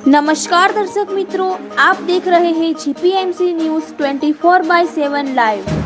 नमस्कार दर्शक मित्रों, आप देख रहे हैं जीपीएमसी news 24/7 live.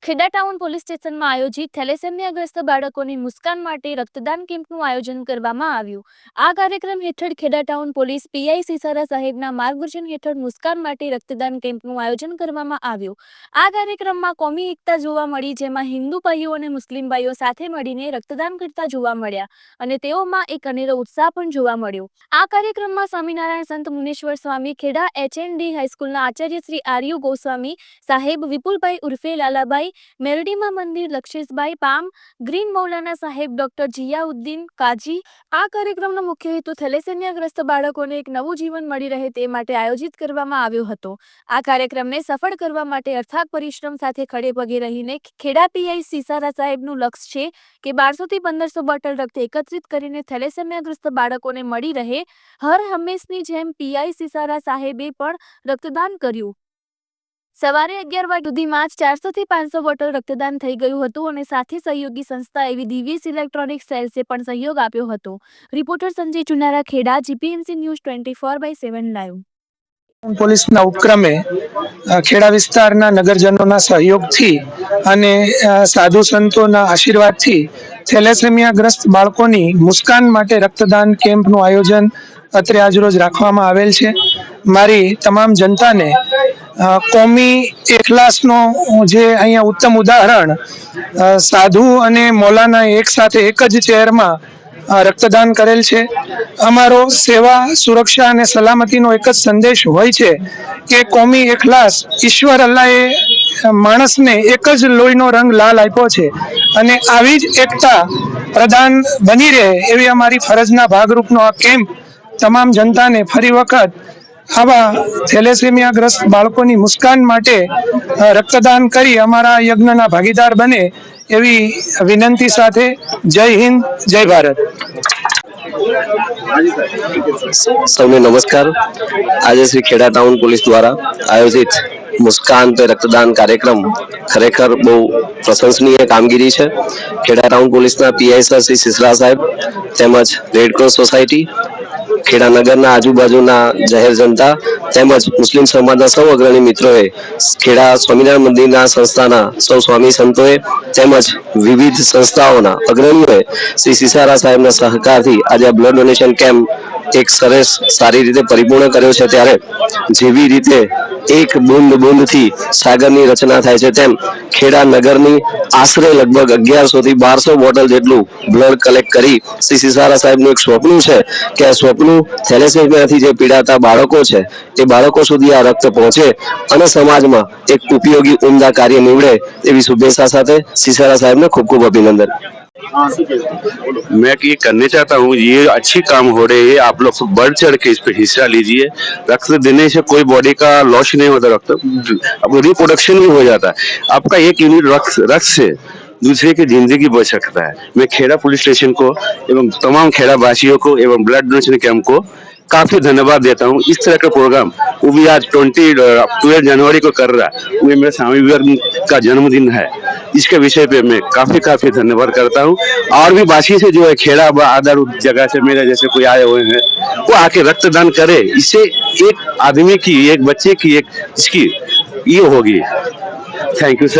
Kheda town police સ્ટેશનમાં આયોજિત થેલેસેમિયાગ્રસ્ત બાળકોની મુસ્કાન માટે રક્તદાન કેમ્પનું આયોજન કરવામાં આવ્યું। આ કાર્યક્રમ હેઠળ Kheda town police PI Sisara સાહેબના માર્ગદર્શન હેઠળ મુસ્કાન માટે રક્તદાન કેમ્પનું આયોજન કરવામાં આવ્યું। આ કાર્યક્રમમાં કોમી એકતા જોવા મળી, જેમાં હિન્દુ ભાઈઓ અને મુસ્લિમ ભાઈઓ સાથે મળીને રક્તદાન કરતા જોવા મળ્યા અને તેઓમાં એક અનેરો ઉત્સાહ પણ જોવા મળ્યો। આ કાર્યક્રમમાં સ્વામિનારાયણ સંત મુનેશ્વર સ્વામી, ખેડા એચએનડી હાઈસ્કૂલના આચાર્ય શ્રી આર્યુ ગોસ્વામી સાહેબ, વિપુલભાઈ ઉર્ફે લાલાભાઈ, મેરડીમાં મંદિર લક્ષેશભાઈ પામ, ગ્રીન મૌલાના સાહેબ, ડોક્ટર જિયાઉદ્દીન કાજી। આ કાર્યક્રમનો મુખ્ય હેતુ થેલેસેમિયાગ્રસ્ત બાળકોને એક નવું જીવન મળી રહે તે માટે આયોજિત કરવામાં આવ્યો હતો। આ કાર્યક્રમને સફળ કરવા માટે અથાગ પરિશ્રમ સાથે ખડે પગે રહીને ખેડા પીઆઈ સિસારા સાહેબનું લક્ષ્ય છે કે 1200 થી 1500 બોટલ રક્ત એકત્રિત કરીને થેલેસેમિયાગ્રસ્ત બાળકોને મળી રહે। હર હંમેશની જેમ પીઆઈ સિસારા સાહેબે પણ રક્તદાન કર્યું। સવારે 11 વાગ્યા સુધીમાં જ 400 થી 500 બોટલ રક્તદાન થઈ ગયું હતું અને સાથે સહયોગી સંસ્થા એવી દિવ્યસ ઇલેક્ટ્રોનિક સેલ્સે પણ સહયોગ આપ્યો હતો। રિપોર્ટર સંજય ચુનારા, ખેડા, જીપીએમસી ન્યૂઝ 24/7 લાઈવ। પોલીસના ઉપક્રમે ખેડા વિસ્તારના નગરજનોના સહયોગથી અને સાધુ સંતોના આશીર્વાદથી થેલેસેમિયાગ્રસ્ત બાળકોની મુસ્કાન માટે રક્તદાન કેમ્પનું આયોજન અત્રે આજરોજ રાખવામાં આવેલ છે। મારી તમામ જનતાને કોમી એખલાસનો જે અહીંયા ઉત્તમ ઉદાહરણ સાધુ અને મૌલાના એક સાથે એક જ ચેરમાં રક્તદાન કરેલ છે। અમારો સેવા, સુરક્ષા અને સલામતીનો એક જ સંદેશ હોય છે કે કોમી એખલાસ, ઈશ્વર અલ્લાહે માણસને એક જ લોહીનો રંગ લાલ આપ્યો છે અને આવી જ એકતા પ્રદાન બની રહે એવી અમારી ફરજના ભાગરૂપનો આ કેમ્પ તમામ જનતાને ફરી વખત આવા થેલેસેમિયાગ્રસ્ત બાળકોની મુસ્કાન માટે રક્તદાન કરી અમારા યજ્ઞના ભાગીદાર બને એવી વિનંતી સાથે જય હિન્દ, જય ભારત। સૌને નમસ્કાર। આજે શ્રી ખેડા ટાઉન પોલીસ દ્વારા આયોજિત મુસ્કાન पे રક્તદાન કાર્યક્રમ ખરેખર બહુ પ્રશંસનીય કામગીરી છે। ખેડા ટાઉન પોલીસના પીઆઈ સર શ્રી સિસરા સાહેબ તેમજ રેડક્રોસ સોસાયટી, ખેડા નગરના આજુબાજુના જાહેર જનતા તેમજ મુસ્લિમ સમાજના સૌ અગ્રણી મિત્રોએ, ખેડા સ્વામિનારાયણ મંદિરના સંસ્થાના સૌ સ્વામી સંતોએ તેમજ વિવિધ સંસ્થાઓના અગ્રણીઓએ શ્રી સિસારા સાહેબના સહકારથી આજે આ બ્લડ ડોનેશન કેમ્પ એક સરસ સારી રીતે પરિપૂર્ણ કર્યો છે। ત્યારે જેવી રીતે એક બૂંદ બૂંદથી સાગરની રચના થાય છે તેમ ખેડા નગરની આશરે લગભગ 1100 થી 1200 બોટલ જેટલું બ્લડ કલેક્ટ કરી શ્રી સિસારા સાહેબનું એક સ્વપ્ન છે કે આ સ્વપ્ન થેલેસેમિયાથી જે પીડાતા બાળકો છે એ બાળકો સુધી આ રક્ત પહોંચે અને સમાજમાં એક ઉપયોગી ઉમદા કાર્ય નીવડે એવી શુભેચ્છા સાથે સિસારા સાહેબને ખૂબ ખૂબ અભિનંદન। मैं ये करना चाहता हूँ, ये अच्छी काम हो रहे हैं, आप लोग बढ़ चढ़ के इस पे हिस्सा लीजिए। रक्त देने से कोई बॉडी का लॉस नहीं होता, रक्त अब रिप्रोडक्शन भी हो जाता है। आपका एक यूनिट रक्त से दूसरे की जिंदगी बच सकता है। मैं खेड़ा पुलिस स्टेशन को एवं तमाम खेड़ा वासियों को एवं ब्लड डोनेशन कैंप को काफी धन्यवाद देता हूँ। इस तरह का प्रोग्राम वो भी आज 12 जनवरी को कर रहा है, वो मेरे स्वामी विवेकानंद का जन्मदिन है। इसके विषय पे मैं काफी धन्यवाद करता हूँ। और भी बाकी से जो है खेड़ा अदर जगह से मेरे जैसे कोई आए हुए हैं वो आके रक्तदान करे, इससे एक आदमी की, एक बच्चे की, एक इसकी ये होगी। Thank you sir.